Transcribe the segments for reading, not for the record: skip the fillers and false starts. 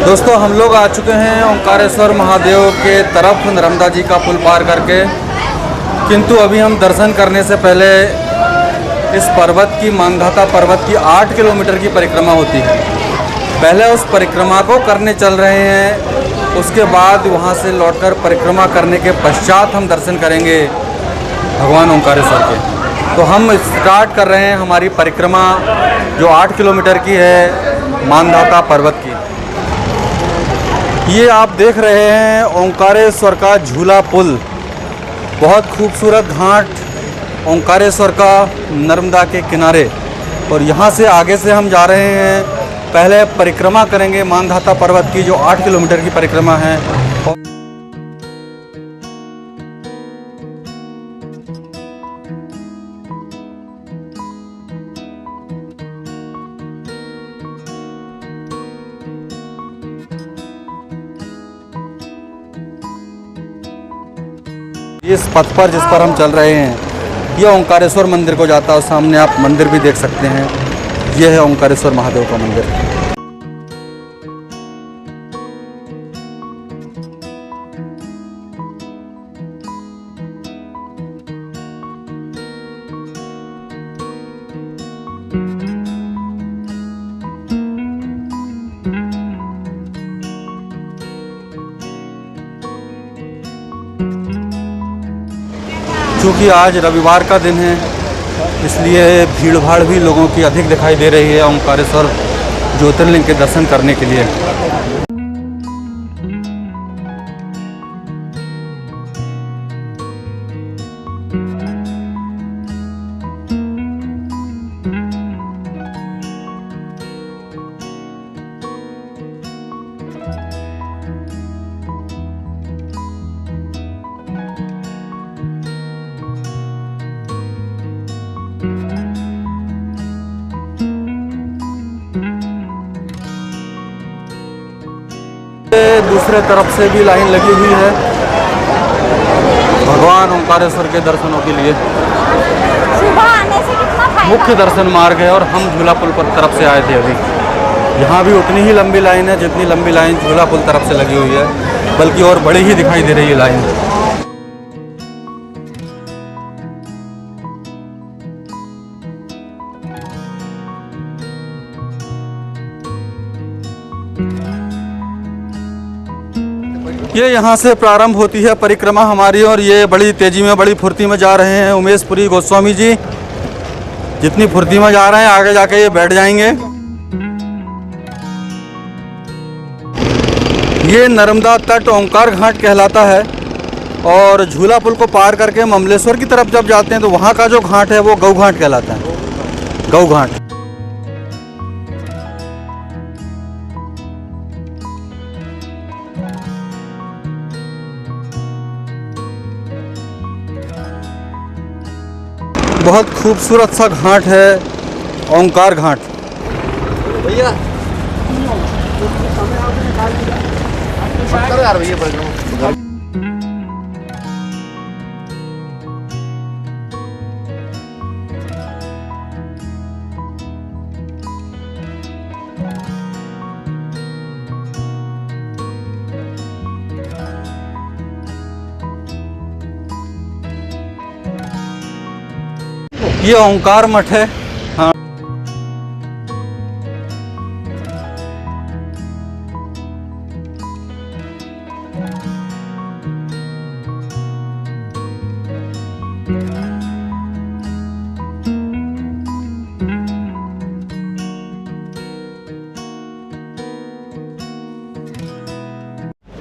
दोस्तों हम लोग आ चुके हैं ओंकारेश्वर महादेव के तरफ नर्मदा जी का पुल पार करके, किंतु अभी हम दर्शन करने से पहले इस पर्वत की मांधाता पर्वत की 8 किलोमीटर की परिक्रमा होती है। पहले उस परिक्रमा को करने चल रहे हैं, उसके बाद वहां से लौटकर परिक्रमा करने के पश्चात हम दर्शन करेंगे भगवान ओंकारेश्वर के। तो हम स्टार्ट कर रहे हैं हमारी परिक्रमा जो 8 किलोमीटर की है मांधाता पर्वत की। ये आप देख रहे हैं ओंकारेश्वर का झूला पुल, बहुत खूबसूरत घाट ओंकारेश्वर का नर्मदा के किनारे। और यहाँ से आगे से हम जा रहे हैं, पहले परिक्रमा करेंगे मांधाता पर्वत की जो 8 किलोमीटर की परिक्रमा है। इस पथ पर जिस पर हम चल रहे हैं ये ओंकारेश्वर मंदिर को जाता है, और सामने आप मंदिर भी देख सकते हैं, यह है ओंकारेश्वर महादेव का मंदिर। क्योंकि आज रविवार का दिन है, इसलिए भीड़ भाड़ भी लोगों की अधिक दिखाई दे रही है ओंकारेश्वर ज्योतिर्लिंग के दर्शन करने के लिए। दूसरे तरफ से भी लाइन लगी हुई है भगवान ओंकारेश्वर के दर्शनों के लिए। सुबह आने से कितना फायदा? मुख्य दर्शन मार्ग है और हम झूला पुल पर तरफ से आए थे अभी। यहाँ भी उतनी ही लंबी लाइन है जितनी लंबी लाइन झूला पुल तरफ से लगी हुई है, बल्कि और बड़ी ही दिखाई दे रही है लाइन। ये यहाँ से प्रारंभ होती है परिक्रमा हमारी, और ये बड़ी तेजी में बड़ी फुर्ती में जा रहे हैं उमेशपुरी गोस्वामी जी। जितनी फुर्ती में जा रहे हैं आगे जाके ये बैठ जाएंगे। ये नर्मदा तट ओंकार घाट कहलाता है, और झूला पुल को पार करके ममलेश्वर की तरफ जब जाते हैं तो वहाँ का जो घाट है वो गौ घाट कहलाता है, गौ घाट। बहुत खूबसूरत सा घाट है ओंकार घाट। भैया ये ओंकार मठ है। हाँ,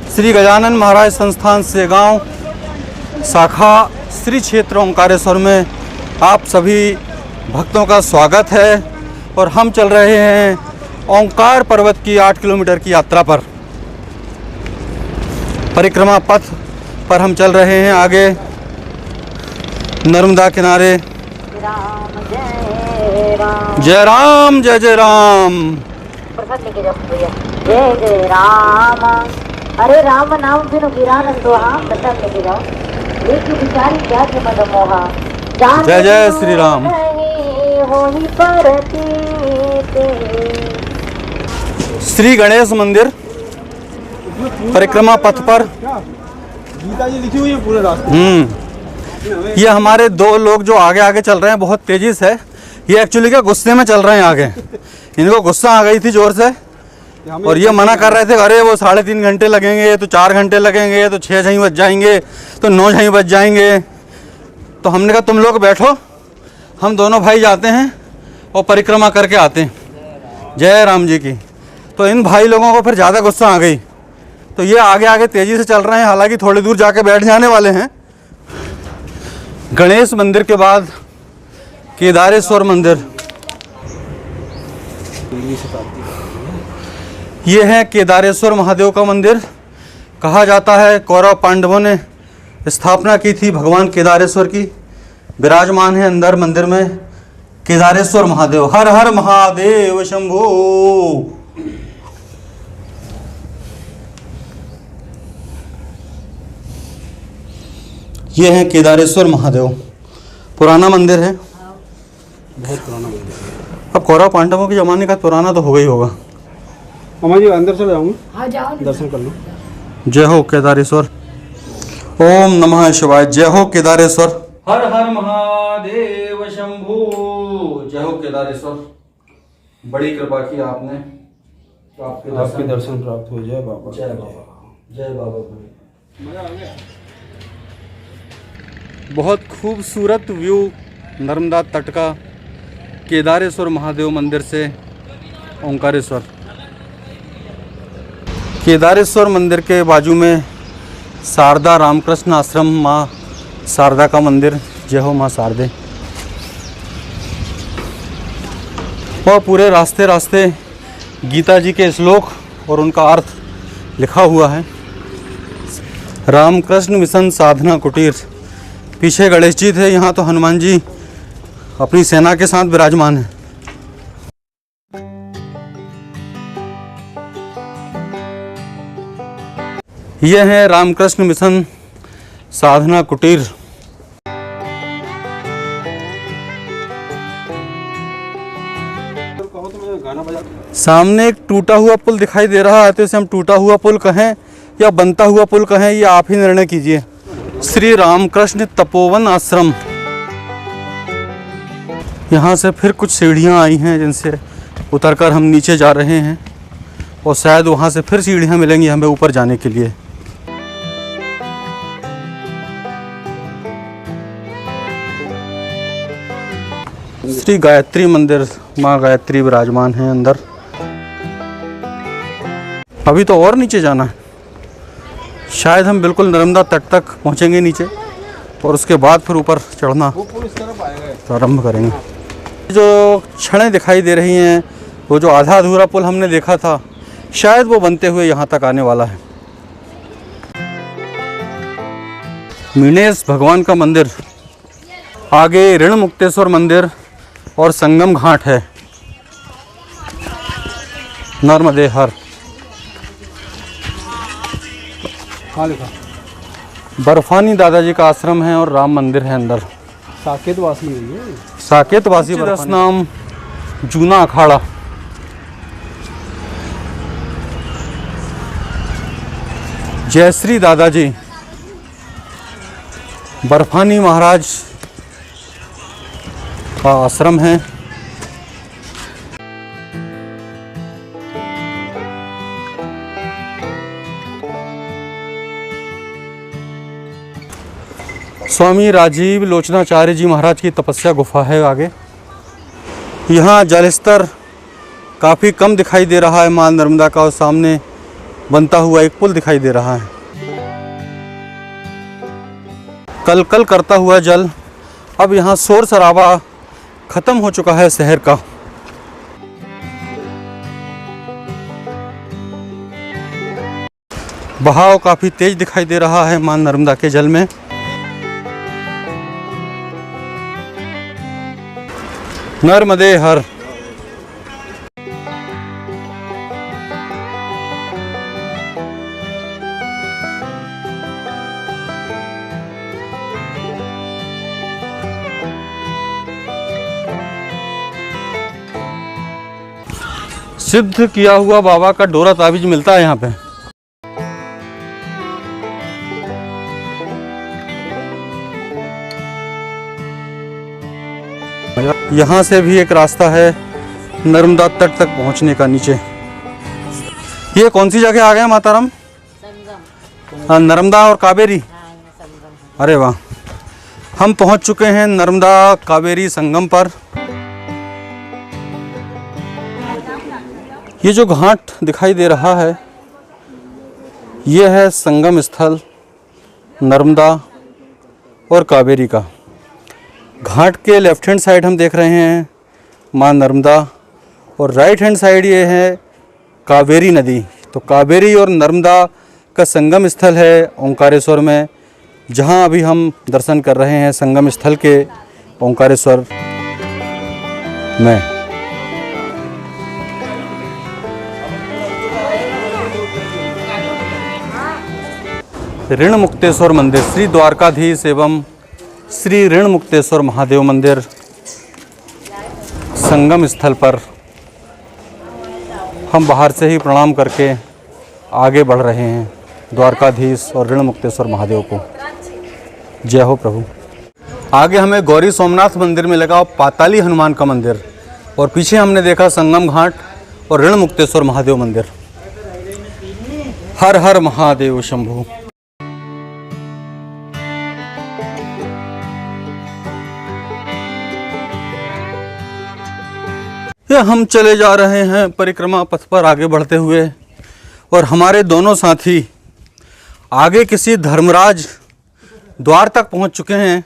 श्री गजानन महाराज संस्थान सेगांव शाखा श्री क्षेत्र ओंकारेश्वर में आप सभी भक्तों का स्वागत है। और हम चल रहे हैं ओंकार पर्वत की 8 किलोमीटर की यात्रा पर। परिक्रमा पथ पर हम चल रहे हैं आगे नर्मदा किनारे। जय राम जय जय राम। जय जय राम। अरे राम नाम बिनु गिरानंदोहा प्रसाद लेके जाओ। एक विचारी क्या मद मोहा। जय जय श्री राम। श्री गणेश मंदिर परिक्रमा पथ पर। गीता जी लिखी हुई है पूरे रास्ते। ये हमारे दो लोग जो आगे आगे चल रहे हैं बहुत तेजी से, ये एक्चुअली क्या गुस्से में चल रहे हैं आगे, इनको गुस्सा आ गई थी जोर से और ये मना कर रहे थे, अरे वो 3.5 घंटे लगेंगे तो 4 घंटे लगेंगे तो 6 झई बज जाएंगे तो 9 झई बज जाएंगे। तो हमने कहा तुम लोग बैठो, हम दोनों भाई जाते हैं और परिक्रमा करके आते हैं जय राम जी की। तो इन भाई लोगों को फिर ज़्यादा गुस्सा आ गई, तो ये आगे आगे तेज़ी से चल रहे हैं, हालांकि थोड़ी दूर जाके बैठ जाने वाले हैं। गणेश मंदिर के बाद केदारेश्वर मंदिर, ये है केदारेश्वर महादेव का मंदिर। कहा जाता है कौरव पांडवों ने स्थापना की थी भगवान केदारेश्वर की। विराजमान है अंदर मंदिर में केदारेश्वर महादेव। हर हर महादेव शंभो। ये है केदारेश्वर महादेव, पुराना मंदिर है, बहुत पुराना मंदिर है। अब कौरव पांडवों के ज़माने का पुराना तो हो गई होगा। मामा जी अंदर चले जाऊंगी, हाँ जाओ। दर्शन कर लो। जय हो केदारेश्वर। ओम नमः शिवाय। जय हो केदारेश्वर। हर हर महादेव शंभो। जय हो केदारेश्वर। बड़ी कृपा की आपने, तो आपके दर्शन प्राप्त हो। जय बाबा। जय बाबा। जय बाबा। मजा आ गया। बहुत खूबसूरत व्यू नर्मदा तट का केदारेश्वर महादेव मंदिर से ओंकारेश्वर। केदारेश्वर मंदिर के बाजू में शारदा रामकृष्ण आश्रम माँ शारदा का मंदिर। जय हो माँ शारदे। और पूरे रास्ते रास्ते गीता जी के श्लोक और उनका अर्थ लिखा हुआ है। रामकृष्ण मिशन साधना कुटीर। पीछे गणेश जी थे, यहाँ तो हनुमान जी अपनी सेना के साथ विराजमान हैं। यह है रामकृष्ण मिशन साधना कुटीर। कहो तो मैं गाना बजा। सामने एक टूटा हुआ पुल दिखाई दे रहा है, तो इसे हम टूटा हुआ पुल कहें या बनता हुआ पुल कहें, ये आप ही निर्णय कीजिए। श्री रामकृष्ण तपोवन आश्रम। यहाँ से फिर कुछ सीढ़ियाँ आई हैं जिनसे उतरकर हम नीचे जा रहे हैं और शायद वहाँ से फिर सीढ़ियाँ मिलेंगी हमें ऊपर जाने के लिए। श्री गायत्री मंदिर, माँ गायत्री विराजमान है अंदर। अभी तो और नीचे जाना है, शायद हम बिल्कुल नर्मदा तट तक पहुँचेंगे नीचे और उसके बाद फिर ऊपर चढ़ना वो पुल इस तरफ आएगा। प्रारंभ करेंगे। जो क्षणें दिखाई दे रही हैं, वो जो आधा अधूरा पुल हमने देखा था, शायद वो बनते हुए यहाँ तक आने वाला है। मीनेश भगवान का मंदिर, आगे ऋण मुक्तेश्वर मंदिर और संगम घाट है। नर्मदे हर। हाँ लिखा। बर्फानी दादाजी का आश्रम है और राम मंदिर है अंदर। साकेत वासी है ये। साकेतवासी नाम जूना अखाड़ा। जयश्री दादाजी बर्फानी महाराज का आश्रम है। स्वामी राजीव लोचनाचार्य जी महाराज की तपस्या गुफा है आगे। यहाँ जलस्तर काफ़ी कम दिखाई दे रहा है माँ नर्मदा का, और सामने बनता हुआ एक पुल दिखाई दे रहा है। कल कल करता हुआ जल। अब यहाँ शोर शराबा ख़त्म हो चुका है शहर का। बहाव काफ़ी तेज दिखाई दे रहा है माँ नर्मदा के जल में। नर्मदे हर। सिद्ध किया हुआ बाबा का डोरा ताबीज मिलता है यहाँ पे। यहाँ से भी एक रास्ता है नर्मदा तट तक पहुँचने का नीचे। ये कौन सी जगह आ गए माताराम? हाँ, नर्मदा और कावेरी। अरे वाह, हम पहुँच चुके हैं नर्मदा कावेरी संगम पर। ये जो घाट दिखाई दे रहा है ये है संगम स्थल नर्मदा और कावेरी का। घाट के लेफ्ट हैंड साइड हम देख रहे हैं माँ नर्मदा और राइट हैंड साइड ये है कावेरी नदी। तो कावेरी और नर्मदा का संगम स्थल है ओंकारेश्वर में, जहाँ अभी हम दर्शन कर रहे हैं संगम स्थल के ओंकारेश्वर में। ऋण मुक्तेश्वर मंदिर, श्री द्वारकाधीश एवं श्री ऋण मुक्तेश्वर महादेव मंदिर संगम स्थल पर हम बाहर से ही प्रणाम करके आगे बढ़ रहे हैं द्वारकाधीश और ऋण मुक्तेश्वर महादेव को। जय हो प्रभु। आगे हमें गौरी सोमनाथ मंदिर में लगा पाताली हनुमान का मंदिर और पीछे हमने देखा संगम घाट और ऋण मुक्तेश्वर महादेव मंदिर। हर हर महादेव शंभु। ये हम चले जा रहे हैं परिक्रमा पथ पर आगे बढ़ते हुए और हमारे दोनों साथी आगे किसी धर्मराज द्वार तक पहुंच चुके हैं।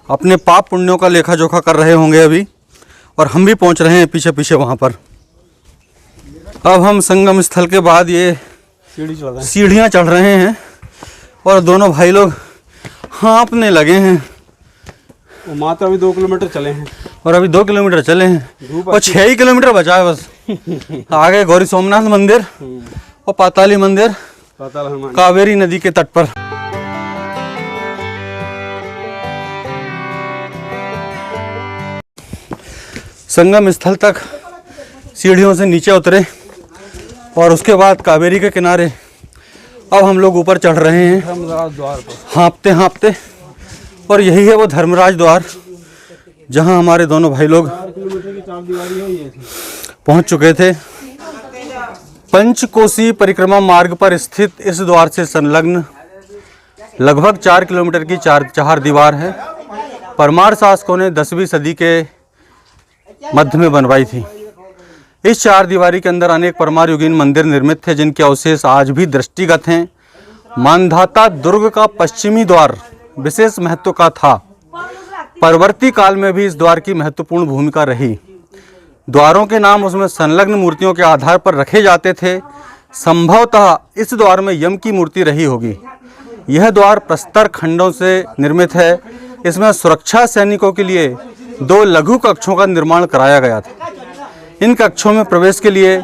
अपने पाप पुण्यों का लेखा जोखा कर रहे होंगे अभी, और हम भी पहुंच रहे हैं पीछे पीछे वहां पर। अब हम संगम स्थल के बाद ये सीढ़ियाँ चढ़ रहे हैं और दोनों भाई लोग हाँफने लगे हैं। मात्र अभी 2 किलोमीटर चले हैं और अभी 2 किलोमीटर चले हैं और 6 ही किलोमीटर बचा है बस। आगे गौरी सोमनाथ मंदिर और पाताली मंदिर कावेरी नदी के तट पर। संगम स्थल तक सीढ़ियों से नीचे उतरे और उसके बाद कावेरी के किनारे अब हम लोग ऊपर चढ़ रहे हैं धर्मराज द्वार पर हाँफते हाँफते। और यही है वो धर्मराज द्वार जहां हमारे दोनों भाई लोग 4 किलोमीटर की चारदीवारी है ये पहुंच चुके थे। पंचकोसी परिक्रमा मार्ग पर स्थित इस द्वार से संलग्न लगभग 4 किलोमीटर की चार दीवार है। परमार शासकों ने 10वीं सदी के मध्य में बनवाई थी। इस चार दीवारी के अंदर अनेक परमार युगीन मंदिर निर्मित थे जिनके अवशेष आज भी दृष्टिगत हैं। मानधाता दुर्ग का पश्चिमी द्वार विशेष महत्व का था। परवर्ती काल में भी इस द्वार की महत्वपूर्ण भूमिका रही। द्वारों के नाम उसमें संलग्न मूर्तियों के आधार पर रखे जाते थे। संभवतः इस द्वार में यम की मूर्ति रही होगी। यह द्वार प्रस्तर खंडों से निर्मित है। इसमें सुरक्षा सैनिकों के लिए 2 लघु कक्षों का निर्माण कराया गया था। इन कक्षों में प्रवेश के लिए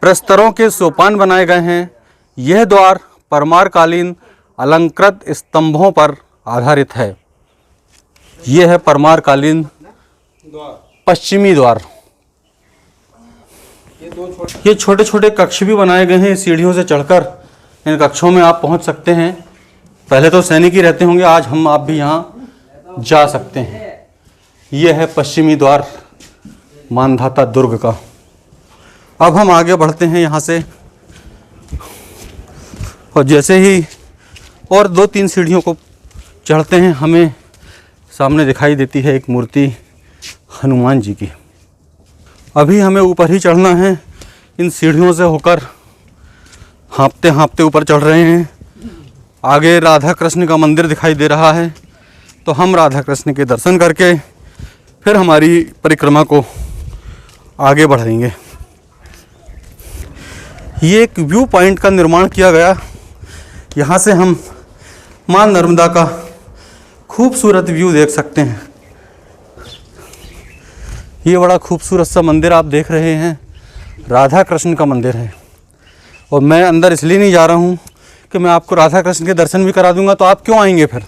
प्रस्तरों के सोपान बनाए गए हैं। यह द्वार परमारकालीन अलंकृत स्तंभों पर आधारित है। यह है परमारकालीन पश्चिमी द्वार। ये छोटे छोटे कक्ष भी बनाए गए हैं। सीढ़ियों से चढ़कर इन कक्षों में आप पहुंच सकते हैं। पहले तो सैनिक ही रहते होंगे, आज हम आप भी यहाँ जा सकते हैं। यह है पश्चिमी द्वार मानधाता दुर्ग का। अब हम आगे बढ़ते हैं यहाँ से और जैसे ही और 2-3 सीढ़ियों को चढ़ते हैं हमें सामने दिखाई देती है एक मूर्ति हनुमान जी की। अभी हमें ऊपर ही चढ़ना है। इन सीढ़ियों से होकर हाँफते हाँफते ऊपर चढ़ रहे हैं। आगे राधा कृष्ण का मंदिर दिखाई दे रहा है, तो हम राधा कृष्ण के दर्शन करके फिर हमारी परिक्रमा को आगे बढ़ाएंगे। ये एक व्यू पॉइंट का निर्माण किया गया। यहाँ से हम माँ नर्मदा का खूबसूरत व्यू देख सकते हैं। ये बड़ा खूबसूरत सा मंदिर आप देख रहे हैं, राधा कृष्ण का मंदिर है। और मैं अंदर इसलिए नहीं जा रहा हूँ कि मैं आपको राधा कृष्ण के दर्शन भी करा दूंगा, तो आप क्यों आएंगे फिर?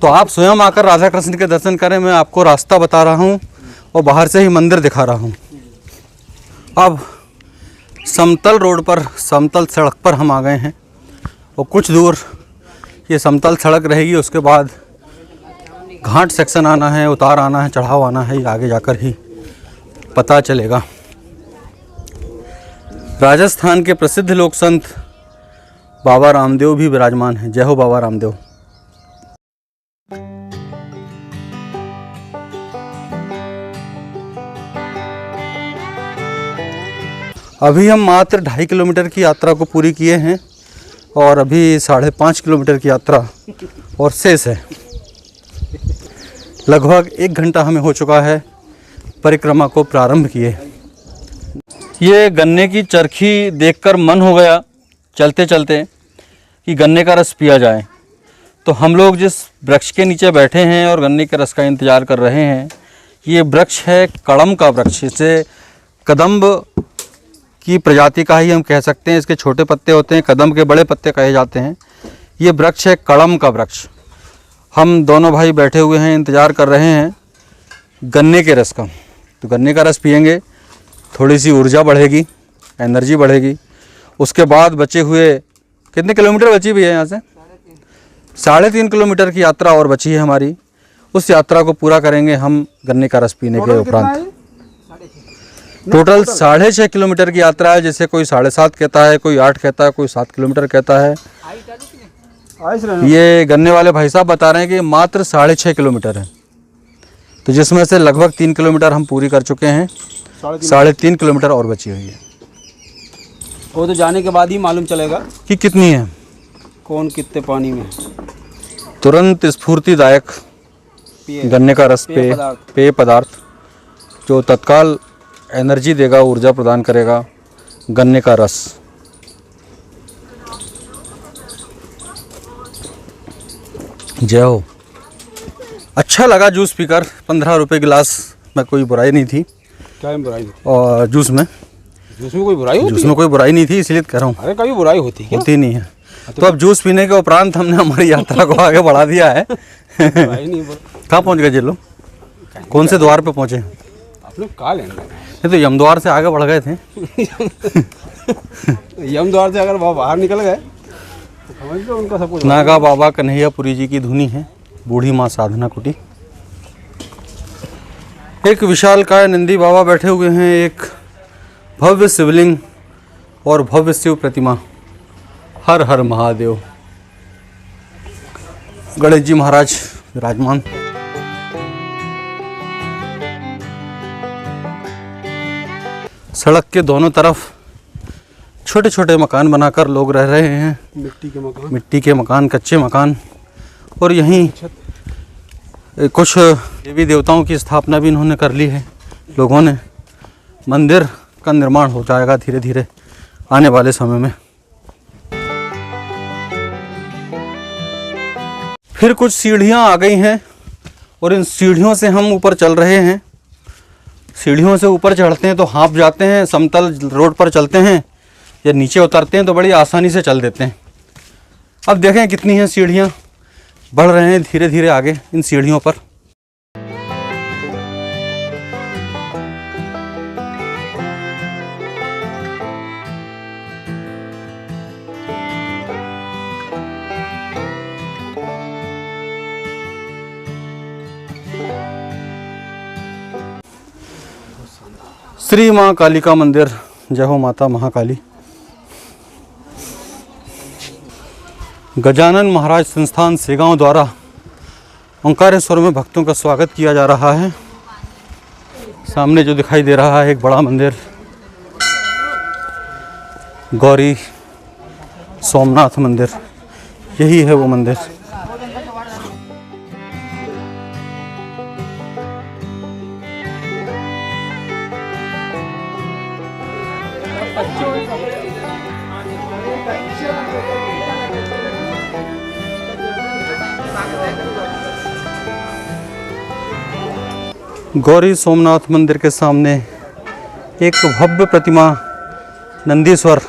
तो आप स्वयं आकर राधा कृष्ण के दर्शन करें। मैं आपको रास्ता बता रहा हूँ और बाहर से ही मंदिर दिखा रहा हूँ। अब समतल रोड पर, समतल सड़क पर हम आ गए हैं और कुछ दूर ये समतल सड़क रहेगी। उसके बाद घाट सेक्शन आना है, उतार आना है, चढ़ाव आना है, ये आगे जाकर ही पता चलेगा। राजस्थान के प्रसिद्ध लोक संत बाबा रामदेव भी विराजमान हैं। जय हो बाबा रामदेव। अभी हम मात्र 2.5 किलोमीटर की यात्रा को पूरी किए हैं और अभी 5.5 किलोमीटर की यात्रा और शेष है। लगभग 1 घंटा हमें हो चुका है परिक्रमा को प्रारंभ किए। ये गन्ने की चरखी देखकर मन हो गया चलते चलते कि गन्ने का रस पिया जाए। तो हम लोग जिस वृक्ष के नीचे बैठे हैं और गन्ने के रस का इंतज़ार कर रहे हैं, ये वृक्ष है कड़म का वृक्ष। इसे कदम्ब की प्रजाति का ही हम कह सकते हैं। इसके छोटे पत्ते होते हैं, कदम के बड़े पत्ते कहे जाते हैं। ये वृक्ष है कड़म का वृक्ष। हम दोनों भाई बैठे हुए हैं, इंतज़ार कर रहे हैं गन्ने के रस का। तो गन्ने का रस पिएंगे, थोड़ी सी ऊर्जा बढ़ेगी, एनर्जी बढ़ेगी। उसके बाद बचे हुए कितने किलोमीटर बची हुई है यहाँ से? 3.5 किलोमीटर की यात्रा और बची है हमारी। उस यात्रा को पूरा करेंगे हम गन्ने का रस पीने के उपरांत। टोटल 6.5 किलोमीटर की यात्रा है। जैसे कोई 7.5 कहता है, कोई 8 कहता है, कोई 7 किलोमीटर कहता है। ये गन्ने वाले भाई साहब बता रहे हैं कि मात्र 6.5 किलोमीटर है। तो जिसमें से लगभग 3 किलोमीटर हम पूरी कर चुके हैं, 3.5 किलोमीटर और बची हुई है। वो तो जाने के बाद ही मालूम चलेगा कि कितनी है, कौन कितने पानी में। तुरंत स्फूर्तिदायक गन्ने का रस पेय पदार्थ जो तत्काल एनर्जी देगा, ऊर्जा प्रदान करेगा, गन्ने का रस। जय हो। अच्छा लगा जूस पीकर। 15 रुपये गिलास में कोई बुराई नहीं थी। क्या बुराई? और जूस में कोई बुराई होती? जूस में कोई बुराई नहीं थी, इसलिए कह रहा हूँ। अरे कभी बुराई होती क्या? होती नहीं है। तो अब जूस पीने के उपरांत हमने हमारी यात्रा को आगे बढ़ा दिया है। कहाँ पहुँच गए जी लोग? कौन से द्वार पे पहुँचे? आप लोग कहाँ लेंगे? ये तो यम द्वार से आगे बढ़ गए थे। यम द्वार से अगर वहाँ बाहर निकल गए तो समझ लो उनका सब कुछ। नागा बाबा कन्हैयापुरी जी की धुनी है, बूढ़ी माँ साधना कुटी। एक विशालकाय नंदी बाबा बैठे हुए हैं, एक भव्य शिवलिंग और भव्य शिव प्रतिमा। हर हर महादेव। गणेश जी महाराज विराजमान। सड़क के दोनों तरफ छोटे छोटे मकान बनाकर लोग रह रहे हैं। मिट्टी के मकान, कच्चे मकान। और यहीं कुछ देवी देवताओं की स्थापना भी इन्होंने कर ली है लोगों ने। मंदिर का निर्माण हो जाएगा धीरे धीरे आने वाले समय में। फिर कुछ सीढ़ियां आ गई हैं और इन सीढ़ियों से हम ऊपर चल रहे हैं। सीढ़ियों से ऊपर चढ़ते हैं तो हाँफ जाते हैं, समतल रोड पर चलते हैं या नीचे उतरते हैं तो बड़ी आसानी से चल देते हैं। अब देखें कितनी हैं सीढ़ियाँ। बढ़ रहे हैं धीरे धीरे आगे इन सीढ़ियों पर। श्री माँ कालिका मंदिर। जय हो माता महाकाली। गजानन महाराज संस्थान सेगांव द्वारा ओंकारेश्वर में भक्तों का स्वागत किया जा रहा है। सामने जो दिखाई दे रहा है एक बड़ा मंदिर, गौरी सोमनाथ मंदिर, यही है वो मंदिर। गौरी सोमनाथ मंदिर के सामने एक भव्य प्रतिमा नंदीश्वर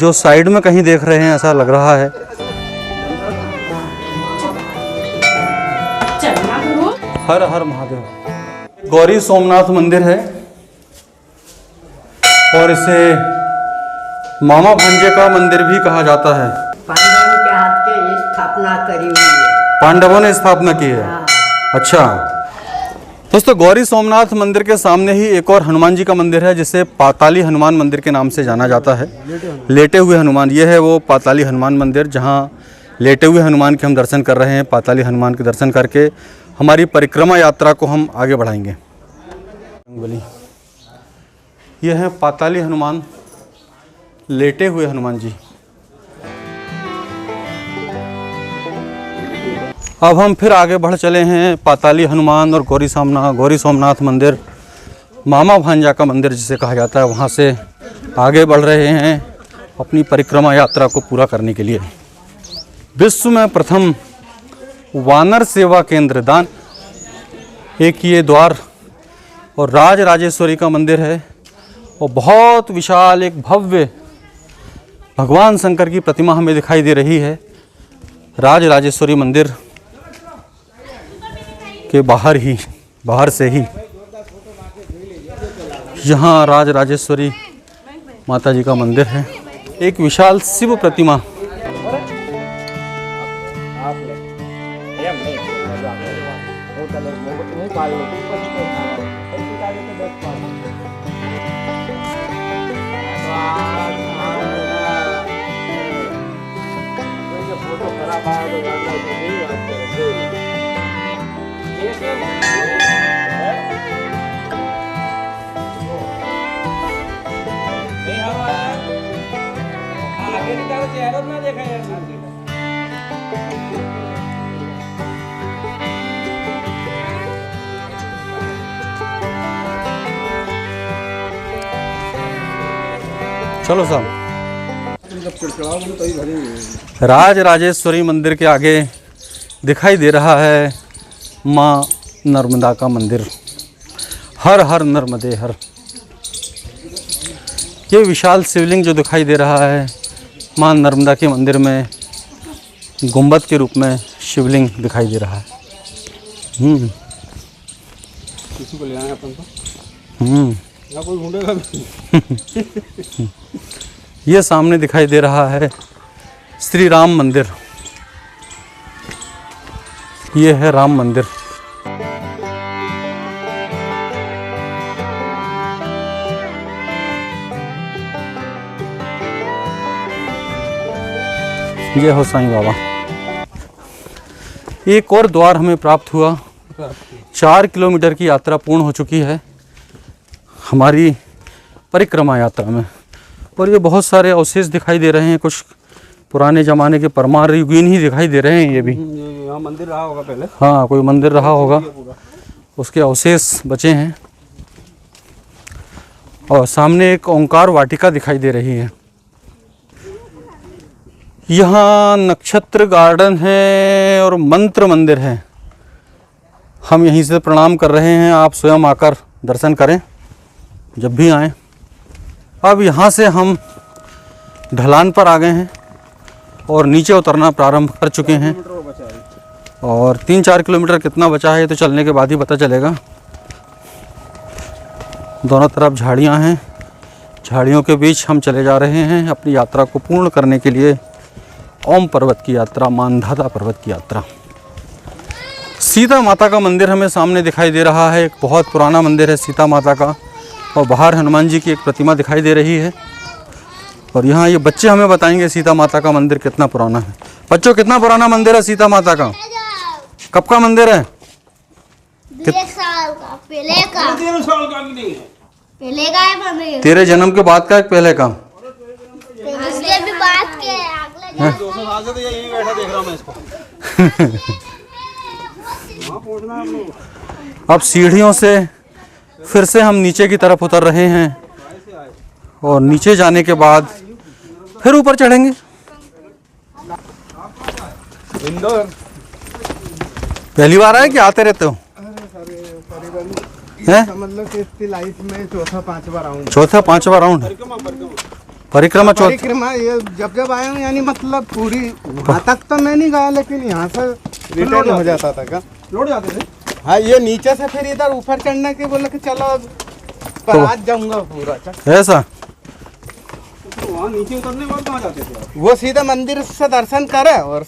जो साइड में कहीं देख रहे हैं ऐसा लग रहा है। हर हर महादेव। गौरी सोमनाथ मंदिर है और इसे मामा भांजे का मंदिर भी कहा जाता है। पांडवों के हाथ से स्थापना करी हुई है। पांडवों ने स्थापना की है। अच्छा दोस्तों, गौरी सोमनाथ मंदिर के सामने ही एक और हनुमान जी का मंदिर है जिसे पाताली हनुमान मंदिर के नाम से जाना जाता है। लेटे हुए हनुमान, ये है वो पाताली हनुमान मंदिर जहाँ लेटे हुए हनुमान के हम दर्शन कर रहे हैं। पाताली हनुमान के दर्शन करके हमारी परिक्रमा यात्रा को हम आगे बढ़ाएंगे। ये है पाताली हनुमान, लेटे हुए हनुमान जी। अब हम फिर आगे बढ़ चले हैं। पाताली हनुमान और गौरी सोमनाथ मंदिर, मामा भांजा का मंदिर जिसे कहा जाता है, वहाँ से आगे बढ़ रहे हैं अपनी परिक्रमा यात्रा को पूरा करने के लिए। विश्व में प्रथम वानर सेवा केंद्र दान, एक ये द्वार और राज राजेश्वरी का मंदिर है और बहुत विशाल एक भव्य भगवान शंकर की प्रतिमा हमें दिखाई दे रही है। राज राजेश्वरी मंदिर के बाहर से ही यहाँ राज राजेश्वरी माता जी का मंदिर है। एक विशाल शिव प्रतिमा, चलो साहब। राज राजेश्वरी मंदिर के आगे दिखाई दे रहा है माँ नर्मदा का मंदिर। हर हर नर्मदे हर। ये विशाल शिवलिंग जो दिखाई दे रहा है माँ नर्मदा के मंदिर में गुंबद के रूप में शिवलिंग दिखाई दे रहा है। किसी को ले आए अपन तो या कोई ढूंढेगा भी। ये सामने दिखाई दे रहा है श्री राम मंदिर। ये है राम मंदिर। जय हो साईं बाबा। एक और द्वार हमें प्राप्त हुआ। 4 किलोमीटर की यात्रा पूर्ण हो चुकी है हमारी परिक्रमा यात्रा में, और ये बहुत सारे अवशेष दिखाई दे रहे हैं। कुछ पुराने ज़माने के परमार युगीन ही दिखाई दे रहे हैं। ये भी यहाँ मंदिर रहा होगा पहले। हाँ, कोई मंदिर रहा होगा, उसके अवशेष बचे हैं। और सामने एक ओंकार वाटिका दिखाई दे रही है। यहाँ नक्षत्र गार्डन है और मंत्र मंदिर है। हम यहीं से प्रणाम कर रहे हैं। आप स्वयं आकर दर्शन करें जब भी आएँ। अब यहाँ से हम ढलान पर आ गए हैं और नीचे उतरना प्रारंभ कर चुके हैं। और 3-4 किलोमीटर कितना बचा है तो चलने के बाद ही पता चलेगा। दोनों तरफ झाड़ियाँ हैं, झाड़ियों के बीच हम चले जा रहे हैं अपनी यात्रा को पूर्ण करने के लिए। ओम पर्वत की यात्रा, मानधाता पर्वत की यात्रा। सीता माता का मंदिर हमें सामने दिखाई दे रहा है। एक बहुत पुराना मंदिर है सीता माता का, और बाहर हनुमान जी की एक प्रतिमा दिखाई दे रही है। और यहाँ ये बच्चे हमें बताएंगे सीता माता का मंदिर कितना पुराना है। बच्चों, कितना पुराना मंदिर है सीता माता का? कब का मंदिर है? 1 साल का, पहले का। 13 साल का भी नहीं है। पहले का है मंदिर। तेरे जन्म के बाद का एक पहले का? उसके भी बात के अगले 200 साल से तो यहीं बैठा देख रहा हूँ मैं इसको। अब सीढ़ियों से फिर से हम नीचे की तरफ उतर रहे हैं और नीचे जाने के बाद फिर ऊपर चढ़ेंगे। पहली बार आए कि आते रहते हो? हैं? मतलब कि इसकी लाइफ में चौथा पांचवा राउंड राउंड परिक्रमा चौथा। परिक्रमा ये जब आया हूँ, यानी मतलब पूरी वहाँ तक तो मैं नहीं गया, लेकिन यहाँ से रिटर्न हो जाता था क्या लौट जाते थे। हाँ, ये नीचे से फिर इधर ऊपर चढ़ने के बोले कि चलो पर आज जाऊंगा पूरा। ऐसा तो वहाँ नीचे उतरने के बाद कहाँ जाते थे आप? वो सीधा मंदिर से दर्शन करे और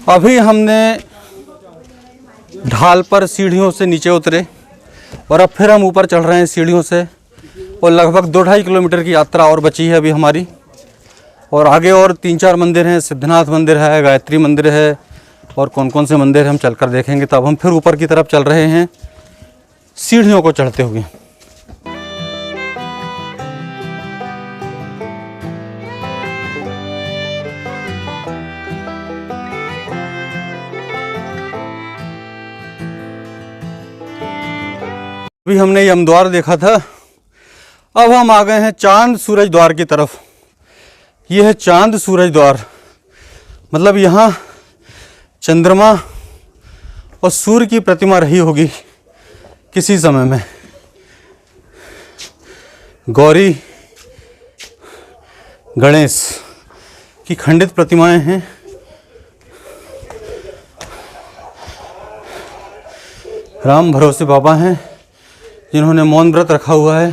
अभी हमने ढाल पर सीढ़ियों से नीचे उतरे और अब फिर हम ऊपर चढ़ रहे हैं सीढ़ियों से, और लगभग 2-2.5 किलोमीटर की यात्रा और बची है अभी हमारी। और आगे और 3-4 मंदिर हैं, सिद्धनाथ मंदिर है, गायत्री मंदिर है, और कौन कौन से मंदिर हम चलकर देखेंगे। तब हम फिर ऊपर की तरफ चल रहे हैं सीढ़ियों को चढ़ते हुए। अभी हमने यम द्वार देखा था, अब हम आ गए हैं चांद सूरज द्वार की तरफ। ये है चांद सूरज द्वार, मतलब यहाँ चंद्रमा और सूर्य की प्रतिमा रही होगी किसी समय में। गौरी गणेश की खंडित प्रतिमाएं हैं। राम भरोसे बाबा हैं जिन्होंने मौन व्रत रखा हुआ है।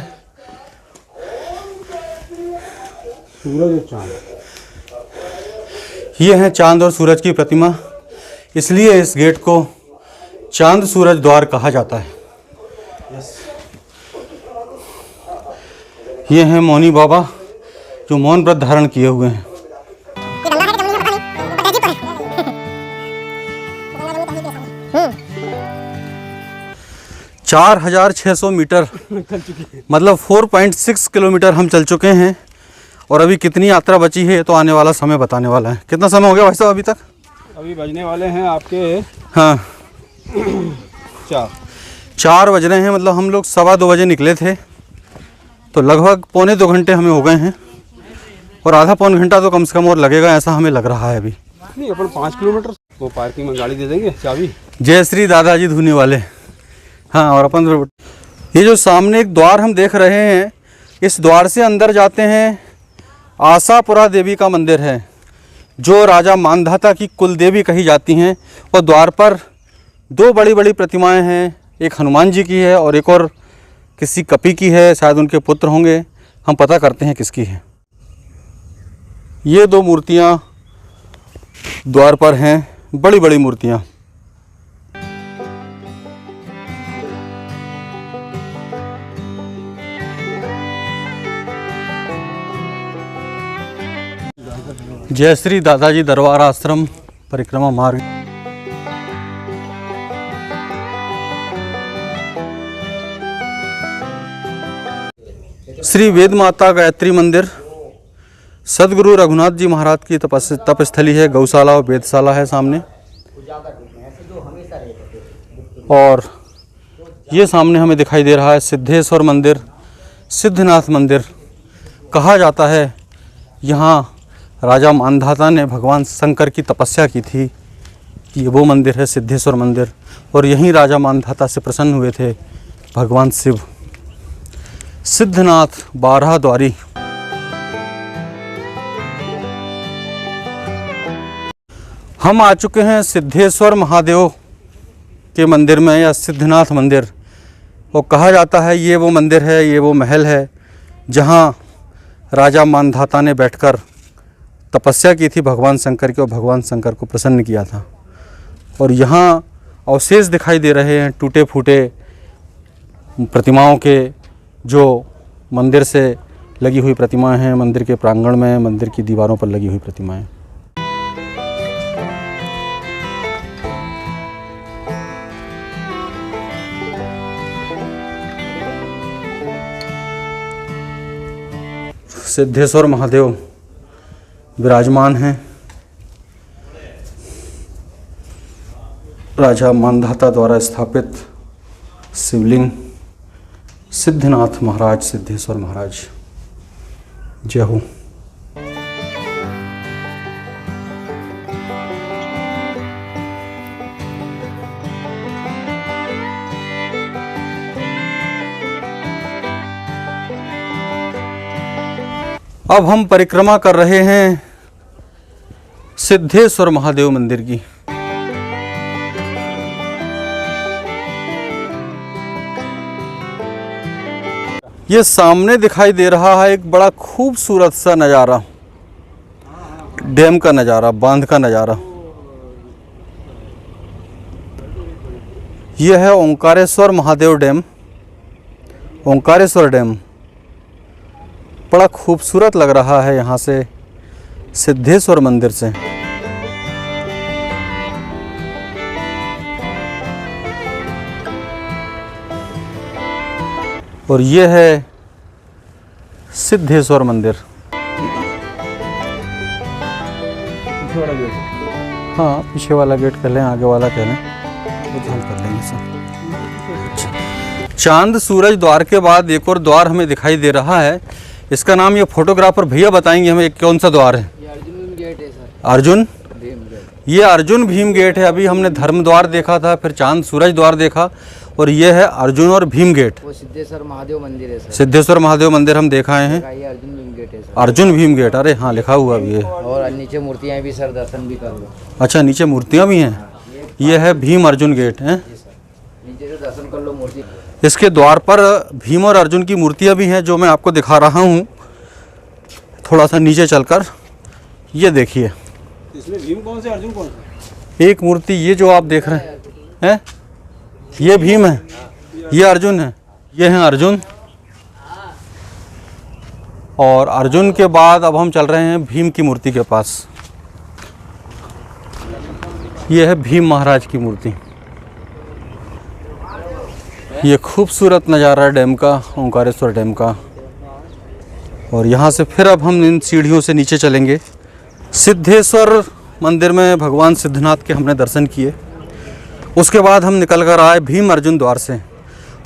सूरज और चांद, ये है चांद और सूरज की प्रतिमा, इसलिए इस गेट को चांद सूरज द्वार कहा जाता है। ये हैं मौनी बाबा जो मौन व्रत धारण किए हुए हैं। 4,600 मीटर मतलब 4.6 किलोमीटर हम चल चुके हैं, और अभी कितनी यात्रा बची है तो आने वाला समय बताने वाला है। कितना समय हो गया भाई साहब अभी तक? अभी बजने वाले हैं आपके हाँ 4 बज रहे हैं, मतलब हम लोग 2:15 बजे निकले थे, तो लगभग 1.25-2 घंटे हमें हो गए हैं, और आधा पौन घंटा तो कम से कम और लगेगा ऐसा हमें लग रहा है अभी। नहीं, अपन 5 किलोमीटर वो पार्किंग में गाड़ी दे देंगे, चाबी। जय श्री दादाजी धुनी वाले। हाँ, और अपन ये जो सामने एक द्वार हम देख रहे हैं, इस द्वार से अंदर जाते हैं आशापुरा देवी का मंदिर है, जो राजा मानधाता की कुल देवी कही जाती हैं। और द्वार पर 2 बड़ी बड़ी प्रतिमाएं हैं, एक हनुमान जी की है और एक और किसी कपि की है, शायद उनके पुत्र होंगे, हम पता करते हैं किसकी है। ये 2 मूर्तियां द्वार पर हैं, बड़ी बड़ी मूर्तियां। जय श्री दादाजी दरबार आश्रम परिक्रमा मार्ग। श्री वेद माता गायत्री मंदिर सदगुरु रघुनाथ जी महाराज की तपस्थली है, गौशाला और वेदशाला है सामने। और ये सामने हमें दिखाई दे रहा है सिद्धेश्वर मंदिर, सिद्धनाथ मंदिर कहा जाता है। यहाँ राजा मानधाता ने भगवान शंकर की तपस्या की थी, ये वो मंदिर है सिद्धेश्वर मंदिर, और यहीं राजा मानधाता से प्रसन्न हुए थे भगवान शिव। सिद्धनाथ 12 द्वारी। हम आ चुके हैं सिद्धेश्वर महादेव के मंदिर में, या सिद्धनाथ मंदिर। वो कहा जाता है ये वो मंदिर है, ये वो महल है जहाँ राजा मानधाता ने बैठकर तपस्या की थी भगवान शंकर की, और भगवान शंकर को प्रसन्न किया था। और यहाँ अवशेष दिखाई दे रहे हैं टूटे फूटे प्रतिमाओं के, जो मंदिर से लगी हुई प्रतिमाएं हैं, मंदिर के प्रांगण में, मंदिर की दीवारों पर लगी हुई प्रतिमाएं। सिद्धेश्वर महादेव विराजमान हैं। राजा मानधाता द्वारा स्थापित शिवलिंग सिद्धनाथ महाराज, सिद्धेश्वर महाराज। जय हो। अब हम परिक्रमा कर रहे हैं सिद्धेश्वर महादेव मंदिर की। ये सामने दिखाई दे रहा है एक बड़ा खूबसूरत सा नज़ारा, डैम का नज़ारा, बांध का नज़ारा। ये है ओंकारेश्वर महादेव डैम। ओंकारेश्वर डैम बड़ा खूबसूरत लग रहा है यहाँ से, सिद्धेश्वर मंदिर से। और ये है सिद्धेश्वर मंदिर। हाँ, पीछे वाला गेट कह लें, आगे वाला कह लें, वो तो हम कर लेंगे सर। चांद सूरज द्वार के बाद एक और द्वार हमें दिखाई दे रहा है। इसका नाम ये फोटोग्राफर भैया बताएंगे हमें कौन सा द्वार है। ये अर्जुन गेट है सर। अर्जुन भीम गेट। ये अर्जुन भीम गेट है। अभी हमने धर्म द्वार देखा था, फिर चांद सूरज द्वार देखा, और ये है अर्जुन और भीम गेट। वो सिद्धेश्वर महादेव मंदिर है सर। सिद्धेश्वर महादेव मंदिर हम देखा है। ये अर्जुन भीम गेट है सर। अर्जुन भीम गेट, अरे हाँ लिखा हुआ भी है। और नीचे मूर्तियाँ भी सर, दर्शन भी कर लो। अच्छा, नीचे मूर्तियाँ भी हैं। ये है भीम अर्जुन गेट है। नीचे से दर्शन कर लो मूर्ति। इसके द्वार पर भीम और अर्जुन की मूर्तियाँ भी हैं, जो मैं आपको दिखा रहा हूँ। थोड़ा सा नीचे चलकर ये देखिए, इसमें भीम कौन से, अर्जुन कौन से? एक मूर्ति ये जो आप देख रहे हैं, ये भीम है, ये अर्जुन है, ये हैं अर्जुन। और अर्जुन के बाद अब हम चल रहे हैं भीम की मूर्ति के पास। ये है भीम महाराज की मूर्ति। ये खूबसूरत नज़ारा है डैम का, ओंकारेश्वर डैम का। और यहाँ से फिर अब हम इन सीढ़ियों से नीचे चलेंगे। सिद्धेश्वर मंदिर में भगवान सिद्धनाथ के हमने दर्शन किए। उसके बाद हम निकल कर आए भीम अर्जुन द्वार से,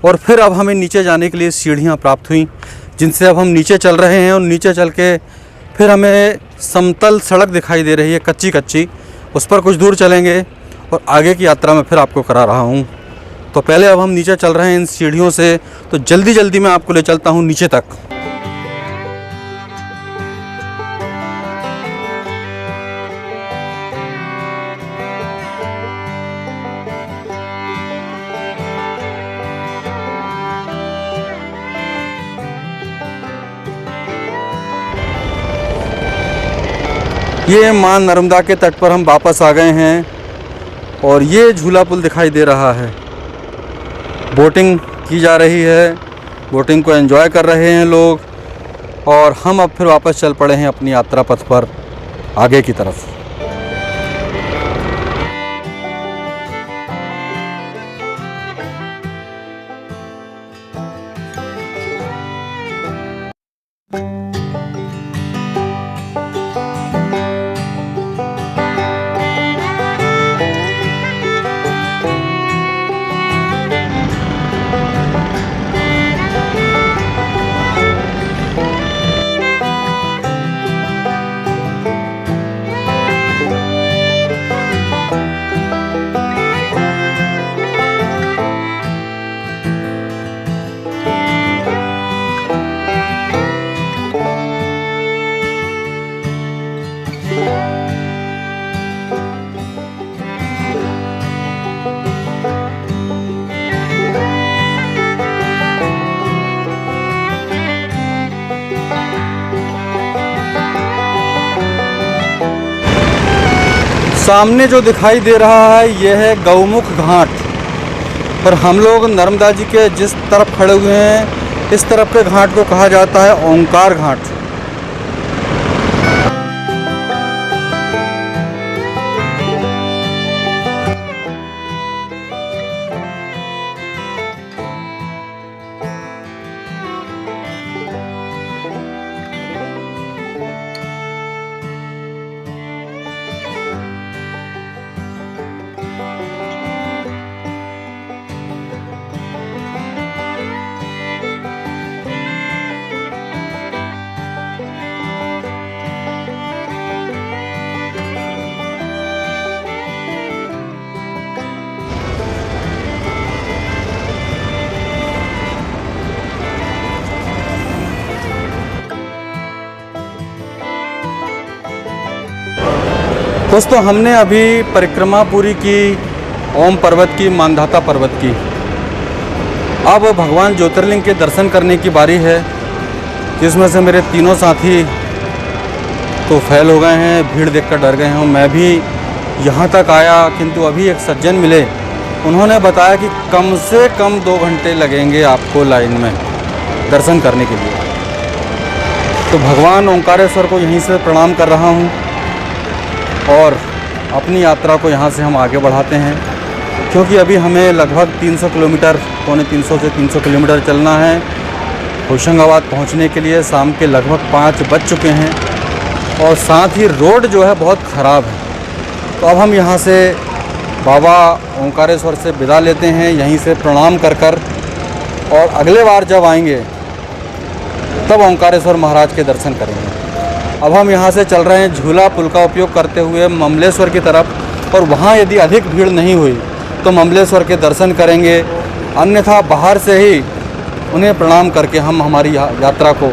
और फिर अब हमें नीचे जाने के लिए सीढ़ियाँ प्राप्त हुई, जिनसे अब हम नीचे चल रहे हैं। और नीचे चल के फिर हमें समतल सड़क दिखाई दे रही है, कच्ची कच्ची। उस पर कुछ दूर चलेंगे और आगे की यात्रा में फिर आपको करा रहा हूँ। तो पहले अब हम नीचे चल रहे हैं इन सीढ़ियों से, तो जल्दी जल्दी मैं आपको ले चलता हूँ नीचे तक। ये मां नर्मदा के तट पर हम वापस आ गए हैं, और ये झूला पुल दिखाई दे रहा है। बोटिंग की जा रही है, बोटिंग को एंजॉय कर रहे हैं लोग, और हम अब फिर वापस चल पड़े हैं अपनी यात्रा पथ पर आगे की तरफ। सामने जो दिखाई दे रहा है ये है गौमुख घाट, और हम लोग नर्मदा जी के जिस तरफ खड़े हुए हैं इस तरफ के घाट को कहा जाता है ओंकार घाट। दोस्तों, हमने अभी परिक्रमा पूरी की ओम पर्वत की, मानधाता पर्वत की। अब भगवान ज्योतिर्लिंग के दर्शन करने की बारी है, जिसमें से मेरे तीनों साथी तो फैल हो गए हैं, भीड़ देखकर डर गए हैं। मैं भी यहाँ तक आया, किंतु अभी एक सज्जन मिले उन्होंने बताया कि कम से कम 2 घंटे लगेंगे आपको लाइन में दर्शन करने के लिए। तो भगवान ओंकारेश्वर को यहीं से प्रणाम कर रहा हूँ और अपनी यात्रा को यहाँ से हम आगे बढ़ाते हैं, क्योंकि अभी हमें लगभग 300 किलोमीटर, पौने 300 से 300 किलोमीटर चलना है होशंगाबाद पहुँचने के लिए। शाम के लगभग 5 बज चुके हैं और साथ ही रोड जो है बहुत ख़राब है। तो अब हम यहाँ से बाबा ओंकारेश्वर से विदा लेते हैं, यहीं से प्रणाम कर कर, और अगले बार जब आएंगे तब ओंकारेश्वर महाराज के दर्शन करेंगे। अब हम यहाँ से चल रहे हैं झूला पुल का उपयोग करते हुए ममलेश्वर की तरफ, और वहाँ यदि अधिक भीड़ नहीं हुई तो ममलेश्वर के दर्शन करेंगे, अन्यथा बाहर से ही उन्हें प्रणाम करके हम हमारी यात्रा को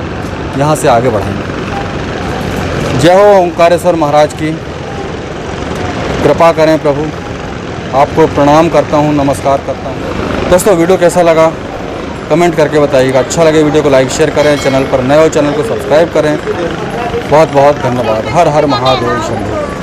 यहाँ से आगे बढ़ाएंगे। जय हो ओंकारेश्वर महाराज की, कृपा करें प्रभु। आपको प्रणाम करता हूँ, नमस्कार करता हूँ। दोस्तों वीडियो कैसा लगा कमेंट करके बताइएगा। अच्छा लगे वीडियो को लाइक शेयर करें, चैनल पर नए हो चैनल को सब्सक्राइब करें। बहुत बहुत धन्यवाद। हर हर महादेव शंभू।